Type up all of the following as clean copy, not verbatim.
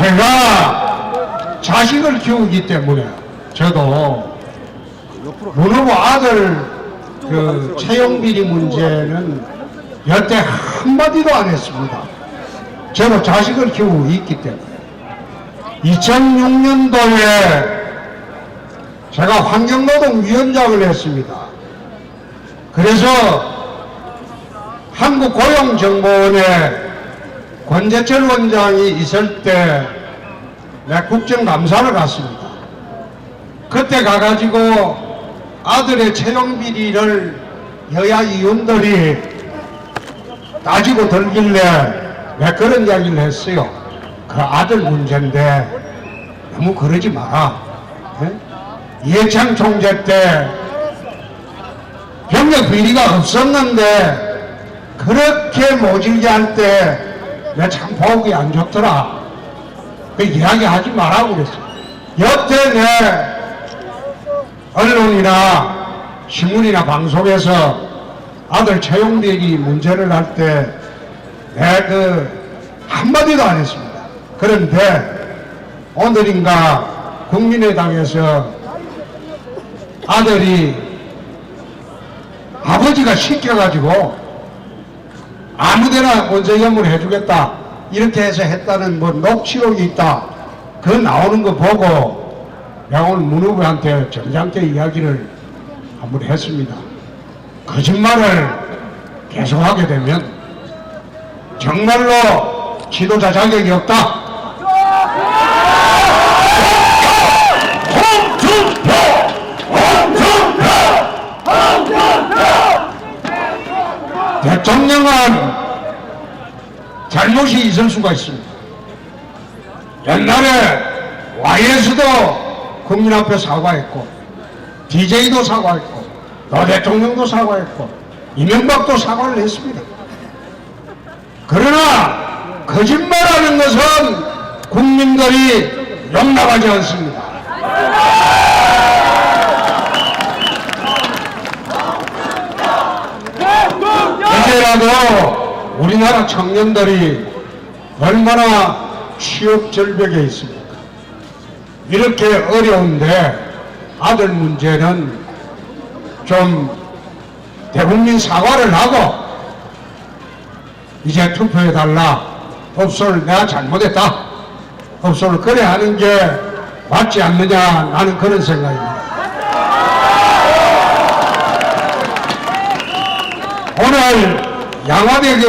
제가 자식을 키우기 때문에 저도 문 후보 아들 그 채용비리 문제는 여태 한마디도 안 했습니다. 저도 자식을 키우고 있기 때문에 2006년도에 제가 환경노동위원장을 했습니다. 그래서 한국고용정보원에 권재철 원장이 있을 때 내가 국정감사를 갔습니다. 그때 가가지고 아들의 채용비리를 여야 의원들이 따지고 들길래 내가 그런 이야기를 했어요. 그 아들 문제인데 너무 그러지 마라. 이해창 총재 때 병력 비리가 없었는데 그렇게 모질게 할 때 내가 참 보기 안 좋더라. 그 이야기 하지 말라고 그랬어요. 여태 내 언론이나 신문이나 방송에서 아들 채용비리 문제를 할 때 내가 그 한마디도 안 했습니다. 그런데 오늘인가 국민의당에서 아들이 아버지가 시켜가지고 아무데나 원서염을 해주겠다 이렇게 해서 했다는 뭐 녹취록이 있다. 그거 나오는 거 보고 내가 오늘 문 후보한테 점잖게 이야기를 한번 했습니다. 거짓말을 계속하게 되면 정말로 지도자 자격이 없다. 대통령은 잘못이 있을 수가 있습니다. 옛날에 YS도 국민 앞에 사과했고 DJ도 사과했고 노 대통령도 사과했고 이명박도 사과를 했습니다. 그러나 거짓말하는 것은 국민들이 용납하지 않습니다. 이제라도 우리나라 청년들이 얼마나 취업 절벽에 있습니까? 이렇게 어려운데 아들 문제는 좀 대국민 사과를 하고 이제 투표해달라. 업소를 내가 잘못했다. 업소를 그래 하는 게 맞지 않느냐 나는 그런 생각입니다. 오늘 양화대교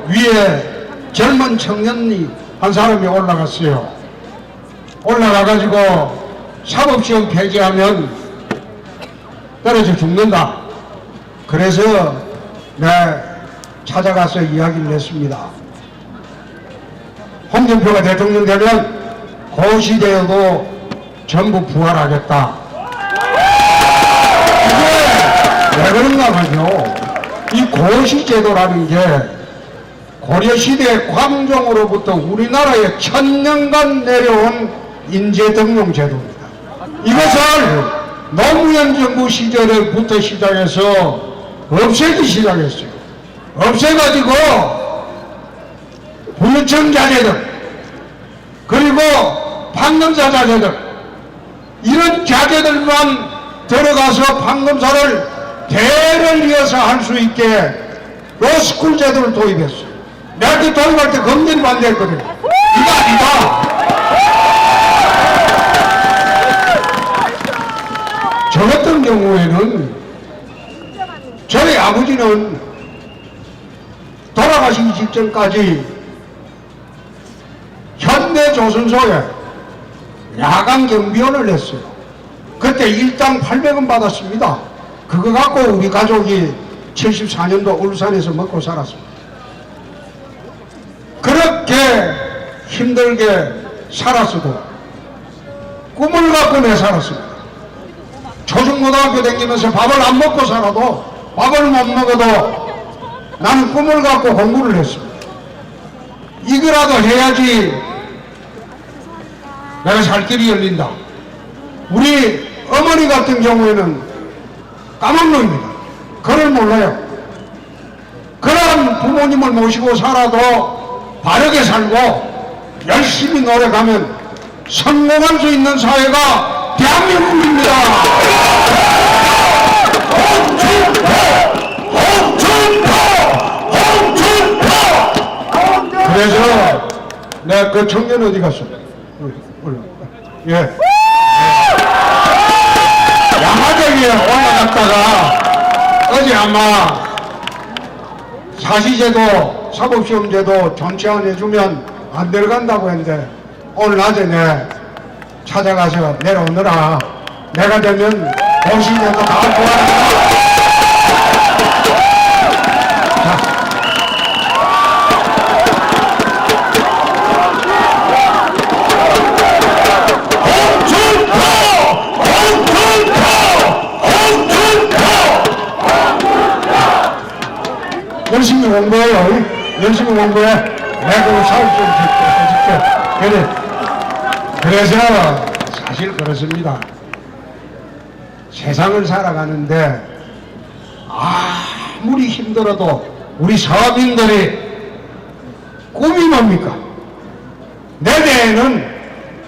위에 젊은 청년이 한 사람이 올라갔어요. 올라가가지고 사법시험 폐지하면 떨어져 죽는다. 그래서 내가 찾아가서 이야기를 했습니다. 홍준표가 대통령 되면 고시되어도 전부 부활하겠다. 이게 왜 그런가 하죠. 이 고시제도라는 게 고려시대 광종으로부터 우리나라에 1000년간 내려온 인재등용제도입니다. 이것을 노무현 정부 시절부터 시작해서 없애기 시작했어요. 없애가지고 부유층 자제들 그리고 판검사 자제들 이런 자제들만 들어가서 판검사를 대를 이어서 할 수 있게 로스쿨 제도를 도입했어요. 내가 그 도입할 때 검증이 반대했거든요. 이거 아니다. 저 같은 경우에는 저희 아버지는 돌아가시기 직전까지 현대조선소에 야간 경비원을 했어요. 그때 일당 800원 받았습니다. 그거 갖고 우리 가족이 74년도 울산에서 먹고 살았습니다. 그렇게 힘들게 살았어도 꿈을 갖고 내 살았습니다. 초중고등학교 다니면서 밥을 안 먹고 살아도 밥을 못 먹어도 나는 꿈을 갖고 공부를 했습니다. 이거라도 해야지 내가 살 길이 열린다. 우리 어머니 같은 경우에는 까막놈입니다. 그걸 몰라요. 그런 부모님을 모시고 살아도 바르게 살고 열심히 노력하면 성공할 수 있는 사회가 대한민국입니다. 홍준표! 홍준표! 홍준표! 그래서 내가 그 청년 어디 갔어? 예. 양화대교에 올라갔다가 어제 아마 사시제도, 사법시험제도 전체원 해주면 안 들어간다고 했는데 오늘 낮에 내 찾아가서 내려오느라 내가 되면 도시제도 다 좋아한다. 열심히 공부해요. 열심히 공부해. 내가 그 사업 좀 해줄게. 그래. 그래서 사실 그렇습니다. 세상을 살아가는데 아무리 힘들어도 우리 서민들이 꿈이 뭡니까? 내 대에는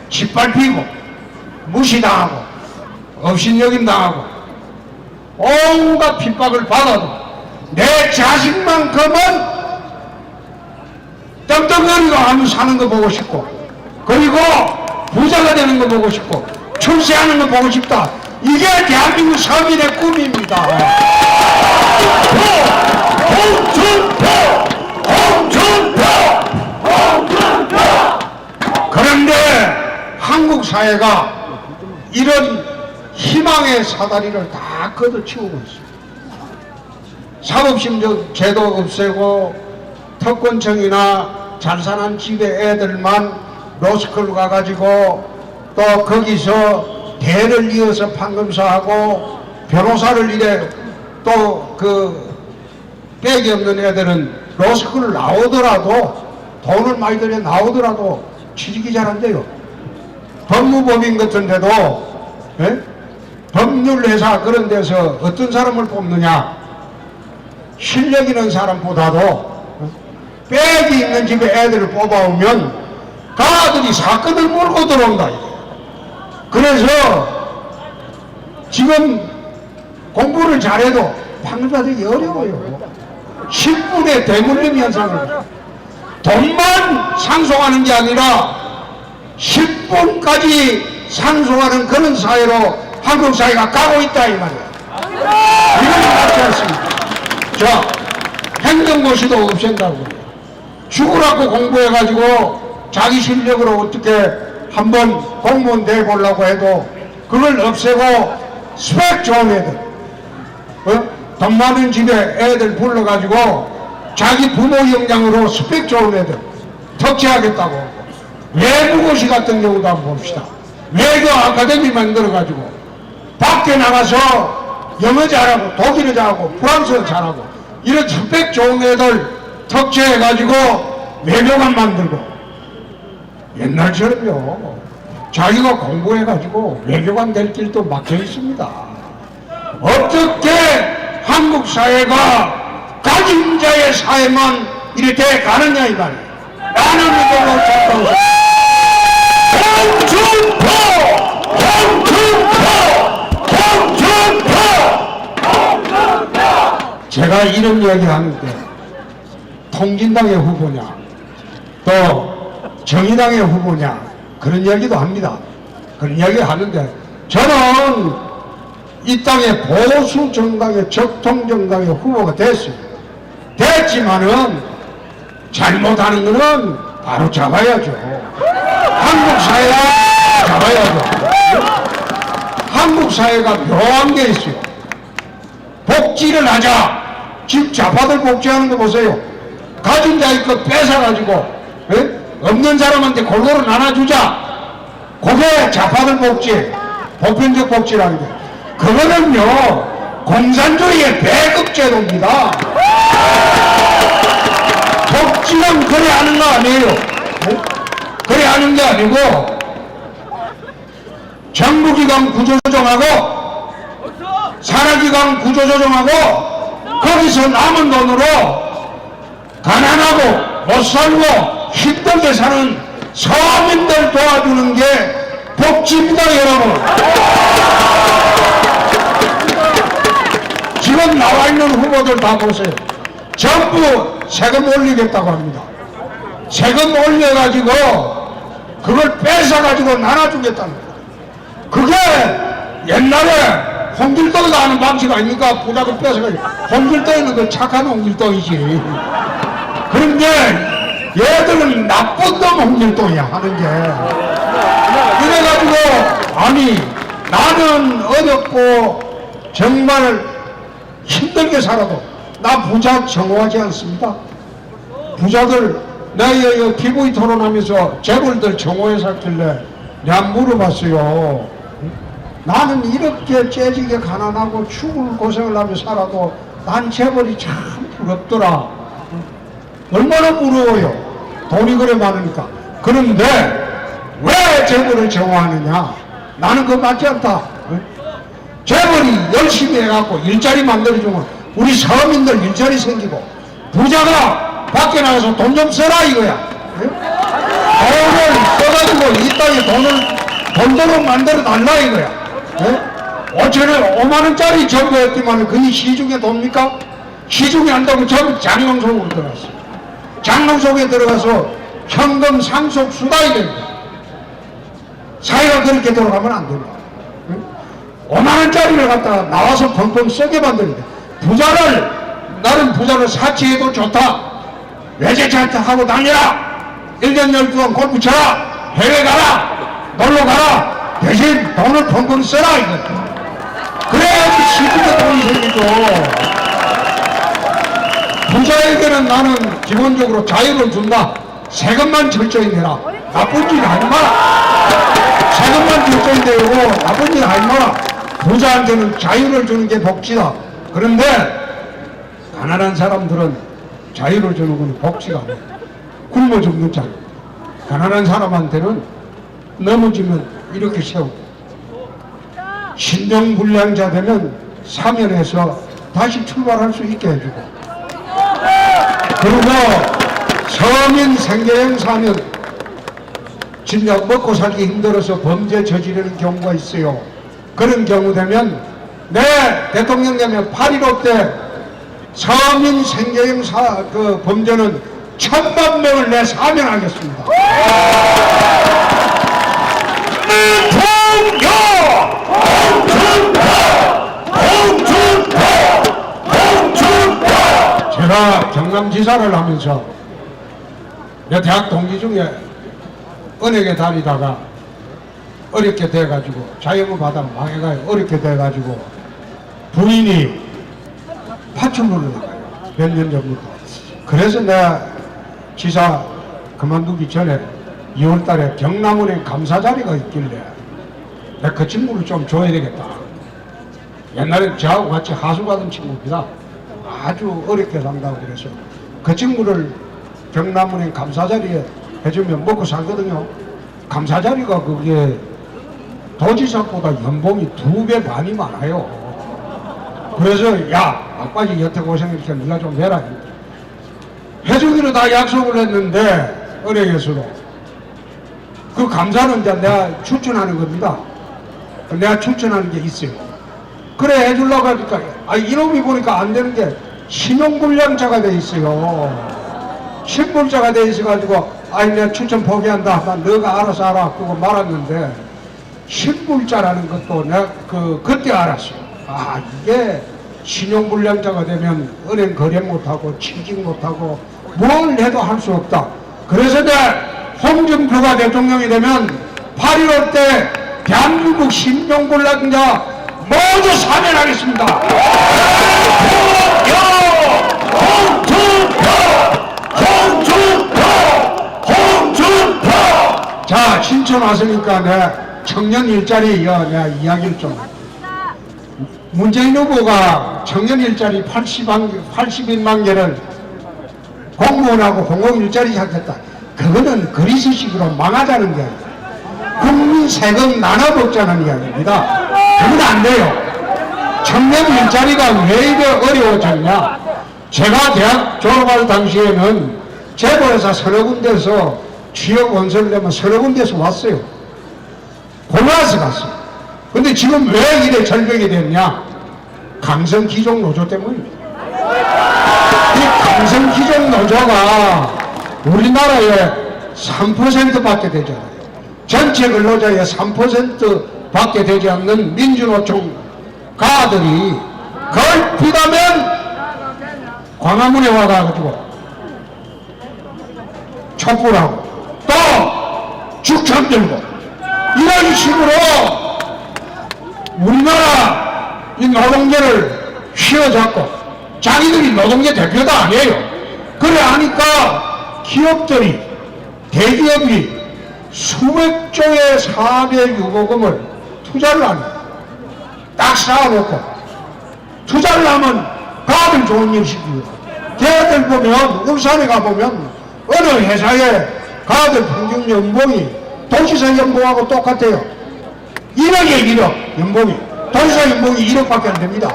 짓밟히고 무시당하고 업신여김당하고 온갖 핍박을 받아도 내 자식만큼은 떡떡거리고 하면 사는 거 보고 싶고 그리고 부자가 되는 거 보고 싶고 출세하는 거 보고 싶다. 이게 대한민국 서민의 꿈입니다. 홍준표! 홍준표! 홍준표! 그런데 한국 사회가 이런 희망의 사다리를 다 걷어치우고 있습니다. 사법시험제도 없애고 특권층이나 잘 사는 집의 애들만 로스쿨 가가지고 또 거기서 대를 이어서 판검사하고 변호사를 이래 또 그 백이 없는 애들은 로스쿨을 나오더라도 돈을 많이 들여 나오더라도 취직이 잘 안 돼요. 법무법인 같은 데도 법률회사 그런 데서 어떤 사람을 뽑느냐, 실력 있는 사람보다도 백이 있는 집에 애들을 뽑아오면 그 아들이 사건을 몰고 들어온다. 그래서 지금 공부를 잘해도 판검사들이 어려워요. 10분의 대물림 현상을 돈만 상속하는 게 아니라 10분까지 상속하는 그런 사회로 한국 사회가 가고 있다 이 말이에요. 이건 맞지 않습니다. 자, 행정고시도 없앤다고 죽으라고 공부해가지고 자기 실력으로 어떻게 한번 공무원 돼보려고 해도 그걸 없애고 스펙 좋은 애들 돈 많은 집에 애들 불러가지고 자기 부모 역량으로 스펙 좋은 애들 덕질하겠다고 외부고시 같은 경우도 한번 봅시다. 외교 아카데미 만들어가지고 밖에 나가서 영어 잘하고 독일어 잘하고 프랑스어 잘하고 이런 스펙 좋은 애들 덕질해가지고 외교관 만들고 옛날처럼요 자기가 공부해가지고 외교관 될 길도 막혀 있습니다. 어떻게 한국 사회가 가진 자의 사회만 이렇게 가느냐 이 말이에요. 나는 이걸로 찾아오고 홍준표! 홍준표! 홍준표! 제가 이런 얘기하는데 통진당의 후보냐 또 정의당의 후보냐 그런 얘기도 합니다. 그런 얘기 하는데 저는 이 땅의 보수 정당의 적통 정당의 후보가 됐어요. 됐지만은 잘못하는 거는 바로 잡아야죠. 한국 사회가 잡아야죠. 한국 사회가 묘한 게 있어요. 복지를 하자. 지금 좌파들 복지하는 거 보세요. 가진 자의 거 뺏어가지고 없는 사람한테 골고루 나눠주자. 그게 좌파들 복지, 보편적 복지라는 게. 그거는요 공산주의의 배급제도입니다. 복지는 그래 하는 거 아니에요. 그래 하는 게 아니고 정부기관 구조조정하고 산하기관 구조조정하고 거기서 남은 돈으로 가난하고 못살고 힘들게 사는 서민들 도와주는 게 복지입니다, 여러분. 지금 나와 있는 후보들 다 보세요. 전부 세금 올리겠다고 합니다. 세금 올려가지고 그걸 뺏어가지고 나눠주겠다는 거예요. 그게 옛날에 홍길동이가 하는 방식 아닙니까? 부자금 뺏어가지고. 홍길동이는 그 착한 홍길동이지. 그런데 얘들은 나쁜 놈 홍길동이야 하는 게. 그래가지고 아니 나는 어렵고 정말 힘들게 살아도 나 부자 정오하지 않습니다. 부자들 내가 TV 토론하면서 재벌들 정오해 살길래 내가 물어봤어요. 나는 이렇게 째지게 가난하고 죽을 고생을 하며 살아도 난 재벌이 참 부럽더라. 얼마나 부러워요. 돈이 그래 많으니까. 그런데 왜 재벌을 정오하느냐? 나는 그거 맞지 않다. 재벌이 열심히 해갖고 일자리 만들어주면 우리 서민들 일자리 생기고 부자가 밖에 나가서 돈 좀 써라 이거야. 돈을 써가지고 이 땅에 돈도로 만들어 달라 이거야. 5천원짜리 정부였지만 그게 시중에 돕니까? 시중에 한다고 전부 장롱 속으로 들어갔어. 장롱 속에 들어가서 현금 상속 수당이 됩니다. 사회가 그렇게 돌아가면 안 됩니다. 5만원짜리를 갖다가 나와서 펑펑 쓰게 만드는데 부자를 나는 부자를 사치해도 좋다. 외제차 하고 다녀라. 1년 12번 골프 쳐라. 해외 가라. 놀러 가라. 대신 돈을 펑펑 써라 이거. 그래야지 시중에 돈이 생기죠. 부자에게는 나는 기본적으로 자유를 준다. 세금만 철저히 내라. 나쁜 짓 하지 마라. 세금만 철저히 내고 나쁜 짓 하지 마라. 부자한테는 자유를 주는 게 복지다. 그런데 가난한 사람들은 자유를 주는 건 복지가 아니야. 굶어 죽는 자. 가난한 사람한테는 넘어지면 이렇게 세우고 신정불량자 되면 사면해서 다시 출발할 수 있게 해주고 그리고 서민 생계형 사면 진짜 먹고 살기 힘들어서 범죄 저지르는 경우가 있어요. 그런 경우 되면 내 대통령 되면 8.15 때 서민 생계형 그 범죄는 1000만 명을 내 사면하겠습니다. 제가 경남지사를 하면서 내 대학 동기 중에 은행에 다니다가 어렵게 돼가지고 자영업 하다가 망해가요. 어렵게 돼가지고 부인이 파출부를 나가요. 몇 년 전부터. 그래서 내가 지사 그만두기 전에 2월달에 경남은행 감사 자리가 있길래 내가 그 친구를 좀 줘야 되겠다. 옛날에 저하고 같이 하수받은 친구입니다. 아주 어렵게 산다고 그래서 그 친구를 경남은행 감사 자리에 해주면 먹고 살거든요. 감사 자리가 그게 도지사보다 연봉이 2배 반이 많아요. 그래서 야 아빠지 여태 고생했으니까 네가 좀 해라. 해주기로 다 약속을 했는데 은행에서도 그 감사는 이제 내가 추천하는 겁니다. 내가 추천하는 게 있어요. 그래 해주려고 하니까 이놈이 보니까 안 되는 게 신용불량자가 돼 있어요. 신불자가 돼 있어가지고 내가 추천 포기한다. 너가 알아서 하라. 그거 말았는데 신불자라는 것도 내가 그때 알았어요. 이게 신용불량자가 되면 은행 거래 못하고 취직 못하고 뭘 해도 할 수 없다. 그래서 내가 홍준표가 대통령이 되면 8.15 때 대한민국 신용불량자 모두 사면하겠습니다. 홍준표! 자, 신청 왔으니까 내가 청년 일자리 내가 이야기를 좀. 문재인 후보가 청년 일자리 81만 개를 공무원하고 공공 일자리 시작했다. 그거는 그리스식으로 망하자는 게 아니라 국민 세금 나눠 먹자는 게 아닙니다. 그건 안 돼요. 청년 일자리가 왜 이래 어려워졌냐? 제가 대학 졸업할 당시에는 재벌회사 서너 군데서 취업 원서를 내면 서너 군데서 왔어요. 골라서 갔어요. 근데 지금 왜 이래 절벽이 됐냐? 강성 기종 노조 때문입니다. 이 강성 기종 노조가 우리나라에 3%밖에 되지 않아요. 전체 근로자의 3%밖에 되지 않는 민주노총 가들이 걸핏하면 광화문에 와가지고 촛불 하고 또 죽창 들고 이런 식으로 우리나라 이 노동계를 휘어잡고 자기들이 노동계 대표도 아니에요. 그래 하니까 기업들이 대기업이 수백 조의 사대 유보금을 투자를 하는 딱 쌓아놓고 투자를 하면 다들 좋은 일 시키고 걔들 보면 울산에 가보면 어느 회사에 가들 평균 연봉이 도지사 연봉하고 똑같아요. 1억에 1억 연봉이. 도지사 연봉이 1억밖에 안 됩니다.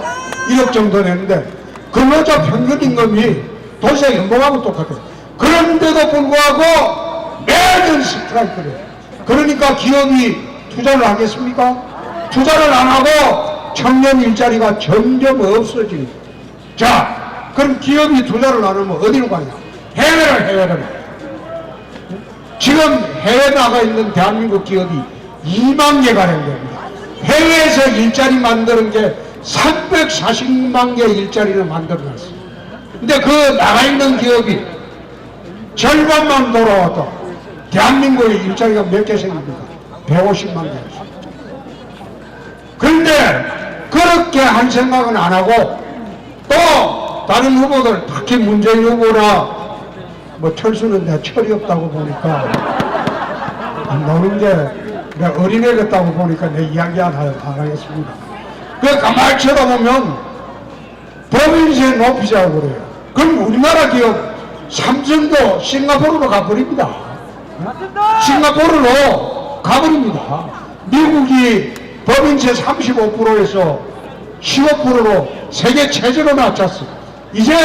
1억 정도 되는데 근로자 평균 임금이 도지사 연봉하고 똑같아요. 그런데도 불구하고 매년 스트라이크를 해요. 그러니까 기업이 투자를 하겠습니까? 투자를 안 하고 청년 일자리가 점점 없어집니다. 자, 그럼 기업이 투자를 안 하면 어디로 가냐? 해외를 지금 해외 나가 있는 대한민국 기업이 2만 개 가량 됩니다. 해외에서 일자리 만드는 게 340만 개 일자리를 만들어놨어요. 근데 그 나가 있는 기업이 절반만 돌아와도 대한민국의 일자리가 몇 개 생깁니까? 150만 개. 그런데 그렇게 한 생각은 안 하고 또 다른 후보들 특히 문재인 후보나 뭐 철수는 내가 철이 없다고 보니까 안 나오는 게 내가 어린애 같다고 보니까 내 이야기 안 하겠습니다. 그 가만히 쳐다보면 법인세 높이자고 그래요. 그럼 우리나라 기업 삼성도 싱가포르로 가버립니다. 싱가포르로 가버립니다. 미국이 법인세 35%에서 15%로 세계 최저로 낮췄어요. 이제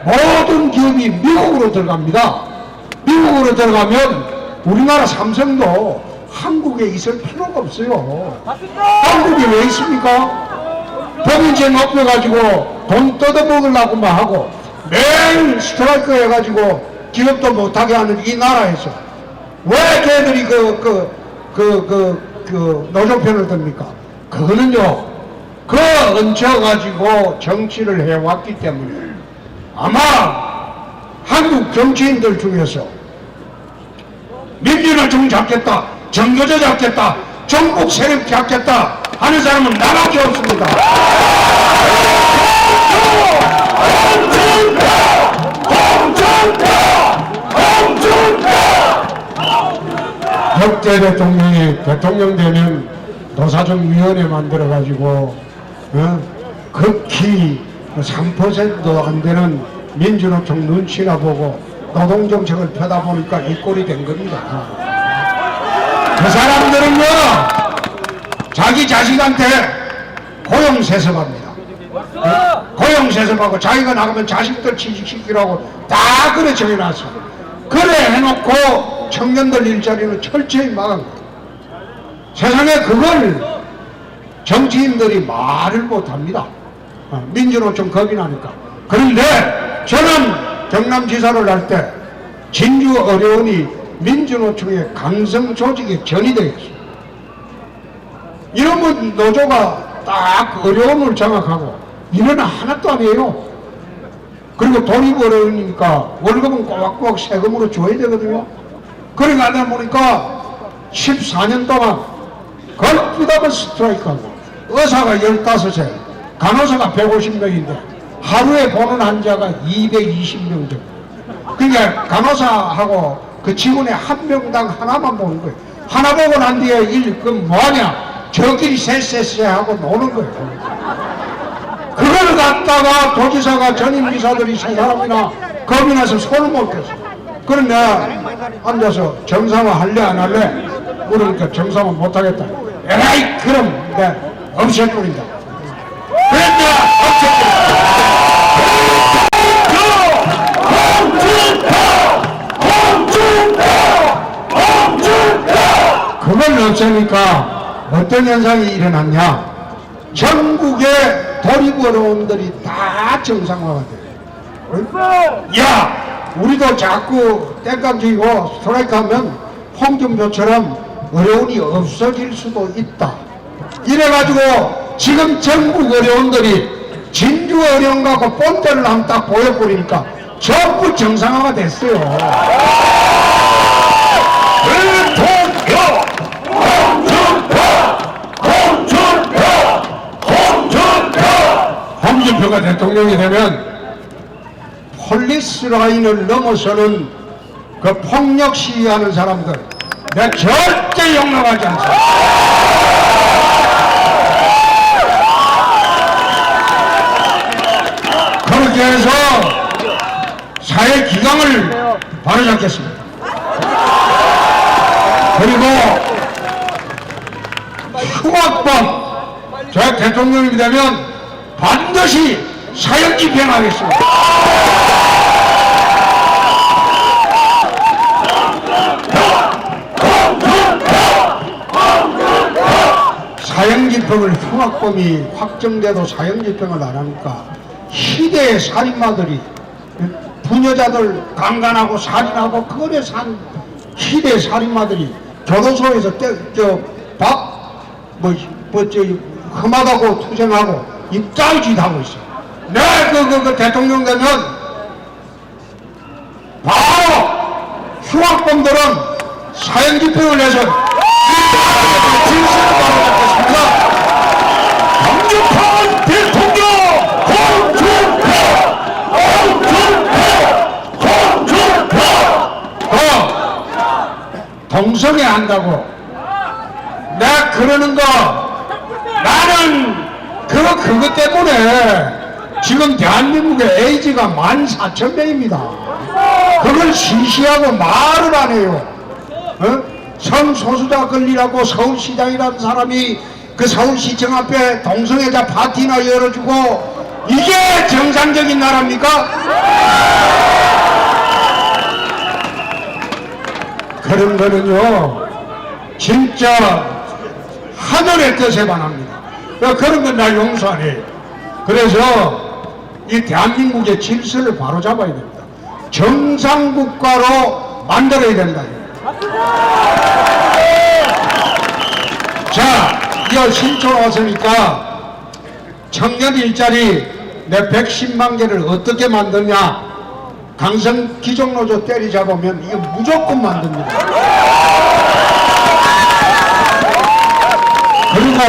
모든 기업이 미국으로 들어갑니다. 미국으로 들어가면 우리나라 삼성도 한국에 있을 필요가 없어요. 한국에 왜 있습니까? 법인세 높여가지고 돈 뜯어먹으려고만 하고 매일 스트라이크 해가지고 기업도 못하게 하는 이 나라에서 왜 걔들이 노조편을 듭니까? 그거는요, 그 얹혀가지고 정치를 해왔기 때문에 아마 한국 정치인들 중에서 민주노총 잡겠다, 정교조 잡겠다, 종북 세력 잡겠다 하는 사람은 나밖에 없습니다. 역대 대통령이 대통령 되면 노사정위원회 만들어가지고 극히 3%도 안 되는 민주노총 눈치나 보고 노동정책을 펴다 보니까 이 꼴이 된 겁니다. 그 사람들은요, 자기 자식한테 고용세습합니다. 고용세습하고 자기가 나가면 자식들 취직시키라고 다 그래 정해놨어. 그래 해놓고 청년들 일자리는 철저히 막은 거예요. 세상에 그걸 정치인들이 말을 못합니다. 민주노총 겁이 나니까. 그런데 저는 경남지사를 할 때 진주 어려운이 민주노총의 강성 조직에 전이되어 있어요. 이러면 노조가 딱 어려움을 장악하고 일은 하나도 아니에요. 그리고 돈이 어려우니까 월급은 꼬박꼬박 세금으로 줘야 되거든요. 그래 가다 보니까 14년 동안 걸핏하면 스트라이크하고 의사가 15세, 간호사가 150명인데 하루에 보는 환자가 220명 정도. 그러니까 간호사하고 그 직원의 한 명당 하나만 보는 거예요. 하나 보고 난 뒤에 그럼 뭐하냐? 저끼리 쎄쎄쎄 하고 노는 거예요. 그걸 갖다가 도지사가 전임기사들이 세 사람이나 겁이 나서 손을 못 댔어. 그럼 내가 앉아서 정상화 할래 안 할래? 그러니까 정상화 못하겠다. 에라이 그럼 내가 없애버린다. 그랬다 없애버린다. 홍준표! 홍준표! 그걸 없애니까 어떤 현상이 일어났냐? 전국의 도립 어려움들이 다 정상화가 돼요. 야, 우리도 자꾸 땡깡 쥐고 스트라이크 하면 홍준표처럼 어려움이 없어질 수도 있다. 이래가지고 지금 전국 어려움들이 진주 어려움 갖고 본때를 한번 딱 보여버리니까 전부 정상화가 됐어요. 대통령 홍준표가 대통령이 되면 폴리스 라인을 넘어서는 그 폭력 시위하는 사람들 내가 절대 용납하지 않습니다. 그렇게 해서 사회 기강을 바로잡겠습니다. 그리고 흉악범 제가 대통령이 되면 반드시 사형 집행하겠습니다. 사형 집행을 흉악범이 확정돼도 사형 집행을 안 하니까 희대의 살인마들이 부녀자들 강간하고 살인하고 거래 산 희대의 살인마들이 교도소에서 험하다고 투쟁하고 입자의짓 하고 있어. 내가 그 대통령 되면 바로 흉악범들은 사형 집행을 해서 진실을 바로잡겠습니다. 강력한 대통령 홍준표 동성애 한다고 내가 그러는 거 나는 그것 때문에 지금 대한민국의 에이즈가 14,000명입니다. 그걸 시시하고 말을 안 해요. 성소수자 권리라고 서울시장이라는 사람이 그 서울시청 앞에 동성애자 파티나 열어주고 이게 정상적인 나라입니까? 그런 거는요 진짜 하늘의 뜻에 반합니다. 그런 건 나 용서 안 해요. 그래서 이 대한민국의 질서를 바로잡아야 됩니다. 정상국가로 만들어야 된다. 자, 이거 신촌 왔으니까 청년 일자리 내 110만 개를 어떻게 만드냐? 강성 기종노조 때리잡으면 이거 무조건 만듭니다. 그리고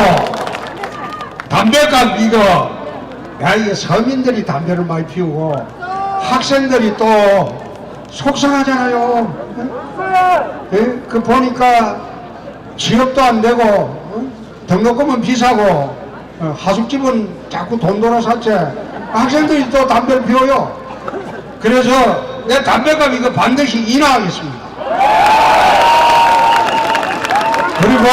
담배값 이거 이게 서민들이 담배를 많이 피우고 학생들이 또 속상하잖아요. 예? 그 보니까 취업도 안 되고 등록금은 비싸고 하숙집은 자꾸 돈 돌아 샀지. 학생들이 또 담배를 피워요. 그래서 내 담배값 이거 반드시 인하하겠습니다. 그리고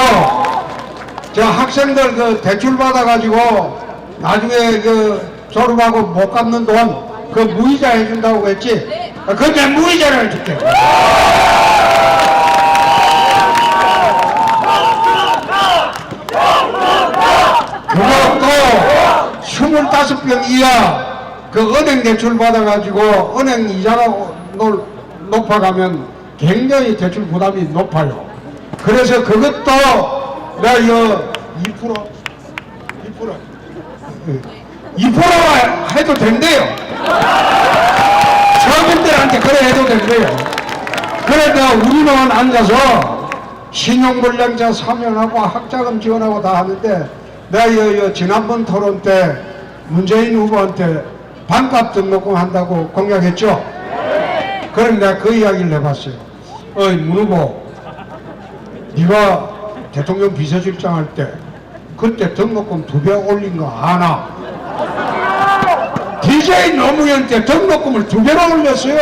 저 학생들 그 대출 받아가지고 나중에 그 졸업하고 못 갚는 돈 그 무이자 해준다고 했지? 그건 내 무이자를 해줄게. 그것도 25병 이하 그 은행 대출 받아가지고 은행 이자가 높아가면 굉장히 대출 부담이 높아요. 그래서 그것도 내가 이거 2%가 해도 된대요. 서민들한테 그래 해도 된대요. 그러니까 우리는 앉아서 신용불량자 사면하고 학자금 지원하고 다 하는데 내가 이 지난번 토론 때 문재인 후보한테 반값 등록금 한다고 공약했죠? 그럼 내가 그 이야기를 해봤어요. 문 후보, 네가 대통령 비서실장 할 때 그때 등록금 2배 올린 거 아나? DJ 노무현 때 등록금을 2배로 올렸어요.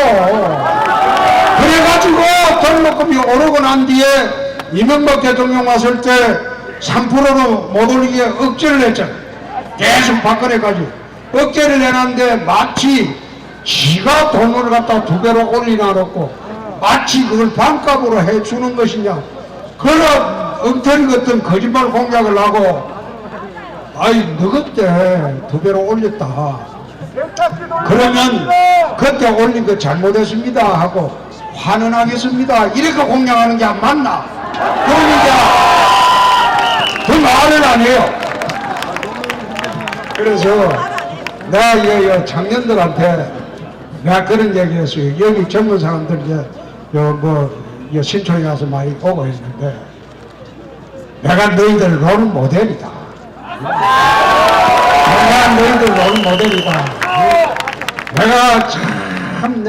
그래가지고 등록금이 오르고 난 뒤에 이명박 대통령 왔을 때 3%로 못 올리게 억제를 했잖아요. 계속 박근혜까지 억제를 해놨는데 마치 지가 돈을 갖다 2배로 올리나 그렇고 마치 그걸 반값으로 해주는 것이냐. 그럼 엉터리 같은 거짓말 공약을 하고, 아이, 너 그때 2배로 올렸다. 그러면 그때 올린 거 잘못했습니다 하고 환원하겠습니다. 이렇게 공약하는 게 안 맞나? 그러니까 그 말을 안 해요. 그래서 내가 이 청년들한테 내가 그런 얘기 했어요. 여기 젊은 사람들 신촌에 가서 많이 오고 있는데 내가 너희들 롤 모델이다. 내가 너희들 롤 모델이다. 내가 참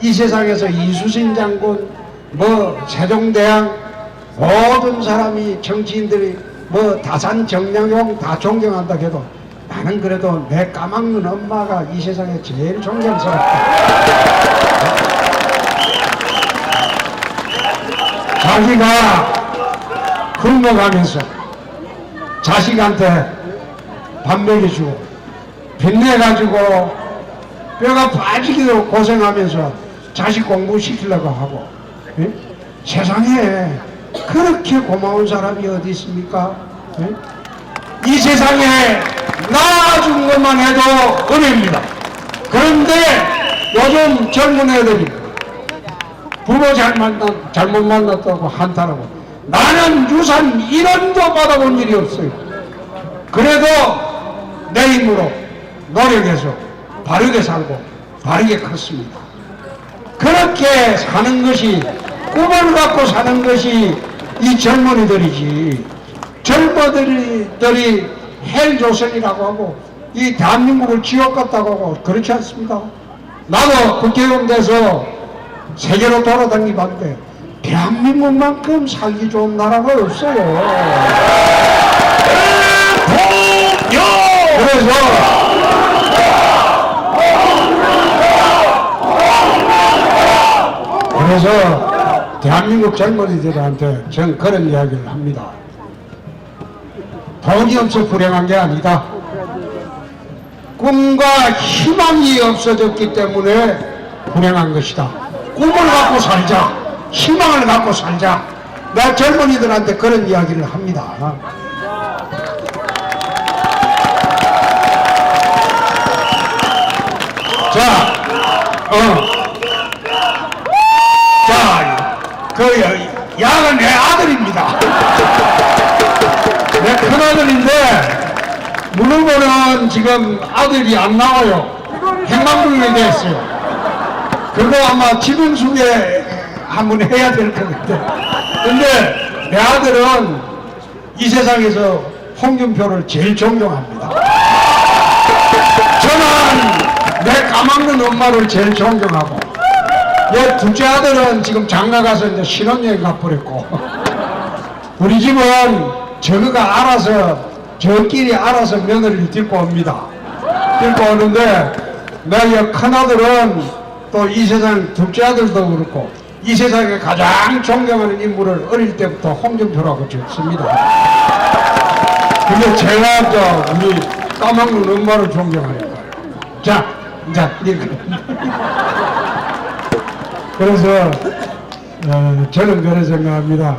이 세상에서 이수신 장군, 세종대왕, 모든 사람이 정치인들이 다산 정량용 다 존경한다 해도 나는 그래도 내 까막눈 엄마가 이 세상에 제일 존경스럽다. 자기가 굶어가면서 자식한테 밥 먹여주고 빚내가지고 뼈가 빠지기도 고생하면서 자식 공부시키려고 하고, 예? 세상에 그렇게 고마운 사람이 어디 있습니까? 예? 이 세상에 낳아준 것만 해도 은혜입니다. 그런데 요즘 젊은 애들이 부모 잘못 만났다고 한탄하고 나는 유산 1원도 받아본 일이 없어요. 그래도 내 힘으로 노력해서 바르게 살고 바르게 컸습니다. 그렇게 사는 것이, 꿈을 갖고 사는 것이 이 젊은이들이지. 젊은이들이 헬조선이라고 하고 이 대한민국을 지옥 같다고 하고 그렇지 않습니다. 나도 국회의원 돼서 세계로 돌아다니봤는데 대한민국만큼 살기 좋은 나라가 없어요. 그래서 대한민국 젊은이들한테 전 그런 이야기를 합니다. 돈이 없어 불행한 게 아니다. 꿈과 희망이 없어졌기 때문에 불행한 것이다. 꿈을 갖고 살자. 희망을 갖고 살자. 나 젊은이들한테 그런 이야기를 합니다. 야가 내 아들입니다. 내 큰아들인데 문후보는 지금 아들이 안 나와요. 행방불명이 됐어요. 그거 아마 지명수배 한번 해야 될 것 같아. 근데 내 아들은 이 세상에서 홍준표를 제일 존경합니다. 저는 내 까막눈 엄마를 제일 존경하고, 내 둘째 아들은 지금 장가 가서 이제 신혼여행 가버렸고, 우리 집은 저거가 알아서, 저끼리 알아서 며느리를 데리고 옵니다. 데리고 오는데, 내 큰아들은 또 이 세상 둘째 아들도 그렇고, 이 세상에 가장 존경하는 인물을 어릴 때부터 홍준표라고 적습니다. 근데 제가 우리 까막눈 엄마를 존경하는 거예요. 자, 이제 그래서 저는 그런 생각합니다.